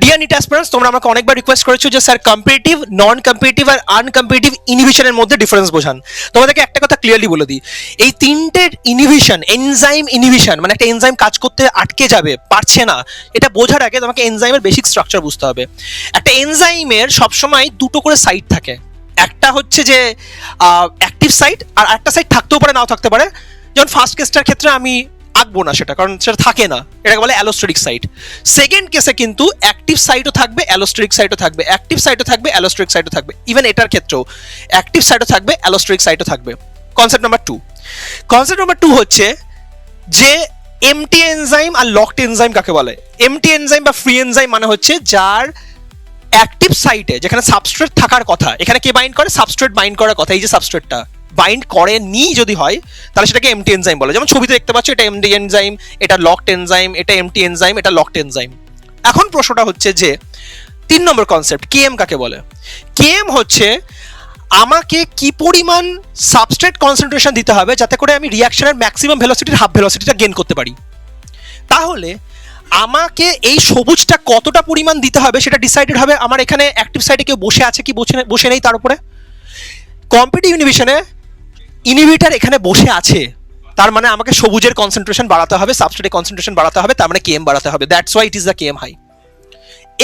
Deer NEET aspirants, তোমরা আমাকে অনেকবার রিকোয়েস্ট করেছো যে স্যার কম্পিটিটিভ, নন কম্পিটিটিভ আর আনকম্পিটিটিভ ইনহিবিশনের মধ্যে ডিফারেন্স বোঝান। তোমাদেরকে একটা কথা ক্লিয়ারলি বলে দিই, এই তিনটের ইনহিবিশন, এনজাইম ইনহিবিশন মানে একটা এনজাইম কাজ করতে আটকে যাবে, পারছে না, এটা বোঝার আগে তোমাকে এনজাইমের বেসিক স্ট্রাকচার বুঝতে হবে। একটা এনজাইমের সবসময় দুটো করে সাইট থাকে, একটা হচ্ছে যে অ্যাক্টিভ সাইট, আর একটা সাইট থাকতেও পারে নাও থাকতে পারে। যেমন ফার্স্ট কেসটার ক্ষেত্রে আমি আঁকবো না সেটা, কারণ সেটা থাকে না, এটাকে বলে অ্যালোস্টেরিক সাইট। সেকেন্ড কেসে কিন্তু অ্যাক্টিভ সাইটও থাকবে, অ্যালোস্টেরিক সাইটও থাকবে, অ্যাক্টিভ সাইটও থাকবে, অ্যালোস্টেরিক সাইটও থাকবে। ইভেন এটার ক্ষেত্রেও অ্যাক্টিভ সাইটও থাকবে, অ্যালোস্টেরিক সাইটও থাকবে। কনসেপ্ট নাম্বার 2, কনসেপ্ট নাম্বার 2 হচ্ছে যে এমটি এনজাইম আর লকড এনজাইম কাকে বলে। এমটি এনজাইম বা ফ্রি এনজাইম মানে হচ্ছে যার অ্যাক্টিভ সাইটে যেখানে সাবস্ট্রেট থাকার কথা, এখানে কে বাইন্ড করে, সাবস্ট্রেট বাইন্ড করার কথা, এই যে সাবস্ট্রেটটা বাইন্ড করেনি যদি হয় তাহলে সেটাকে এমটি এনজাইম বলে। যেমন ছবিতে দেখতে পাচ্ছ, এটা এমটি এনজাইম, এটা লকড এনজাইম, এটা এমটি এনজাইম, এটা লকড এনজাইম। এখন প্রশ্নটা হচ্ছে যে 3 নম্বর কনসেপ্ট, কেএম কাকে বলে। কেএম হচ্ছে আমাকে কি পরিমাণ সাবস্ট্রেট কনসেন্ট্রেশন দিতে হবে যাতে করে আমি রিঅ্যাকশনের ম্যাক্সিমাম ভেলোসিটির হাফ ভেলোসিটিটা গেইন করতে পারি। তাহলে আমাকে এই সবুজটা কতটা পরিমাণ দিতে হবে সেটা ডিসাইডেড হবে আমার এখানে অ্যাক্টিভ সাইডে কেউ বসে আছে কি বসে নেই তার উপরে। কম্পিটিটিভ ইনহিবিশনে ইনহিবিটর এখানে বসে আছে, তার মানে আমাকে সবুজের কনসেন্ট্রেশন বাড়াতে হবে, সাবস্ট্রেটের কনসেন্ট্রেশন বাড়াতে হবে, তার মানে কেএম বাড়াতে হবে। That's why it is the KM high.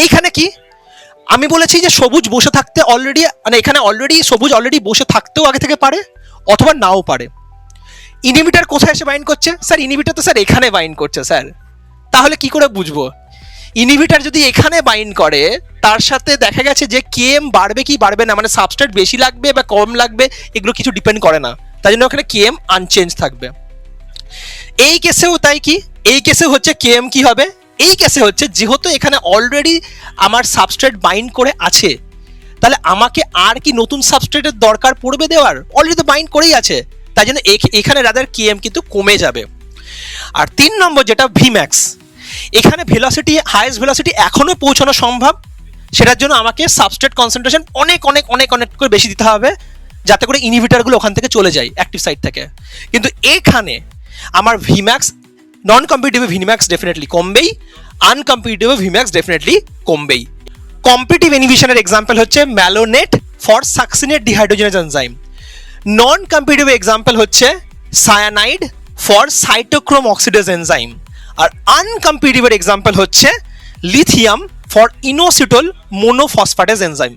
এইখানে কি আমি বলেছি যে সবুজ বসে থাকতে অলরেডি, মানে এখানে অলরেডি সবুজ অলরেডি বসে থাকতেও আগে থেকে পারে অথবা নাও পারে। ইনহিবিটর কোথায় এসে বাইন্ড করছে স্যার? ইনহিবিটর তো স্যার এখানে বাইন্ড করছে স্যার। তাহলে কি করে বুঝবো? ইনহিবিটর যদি এখানে বাইন্ড করে তার সাথে দেখা গেছে যে কেএম বাড়বে কি বাড়বে না, মানে সাবস্ট্রেট বেশি লাগবে বা কম লাগবে এগুলো কিছু ডিপেন্ড করে না, তাই জন্য ওখানে কেএম আনচেঞ্জ থাকবে। এই কেসেও তাই কি, এই কেসে হচ্ছে কেএম কি হবে, এই কেসে হচ্ছে যেহেতু এখানে অলরেডি আমার সাবস্ট্রেট বাইন্ড করে আছে, তাহলে আমাকে আর কি নতুন সাবস্ট্রেটের দরকার পড়বে দেওয়ার? অলরেডি তো বাইন্ড করেই আছে, তাই জন্য এখানে রাদার কেএম কিন্তু কমে যাবে। আর 3 নম্বর যেটা ভিম্যাক্স, এখানে ভেলোসিটি, হাইয়েস্ট ভেলোসিটি এখনো পৌঁছানো সম্ভব, সেটার জন্য আমাকে সাবস্ট্রেট কনসেন্ট্রেশন অনেক অনেক অনেক অনেক করে বেশি দিতে হবে যাতে করে ইনহিবিটরগুলো ওখান থেকে চলে যায় অ্যাক্টিভ সাইট থেকে। কিন্তু এখানে আমার Vmax, non competitive Vmax definitely কমবেই, আনকম্পিটিটিভ ভিম্যাক্স ডেফিনেটলি কমবেই। কম্পিটিটিভ ইনহিবিশনের এক্সাম্পল হচ্ছে malonate for succinate dehydrogenase enzyme. Non competitive example হচ্ছে cyanide for cytochrome oxidase enzyme. আর আনকম্পিটিটিভ এক্সাম্পল হচ্ছে lithium for inositol monophosphatase enzyme.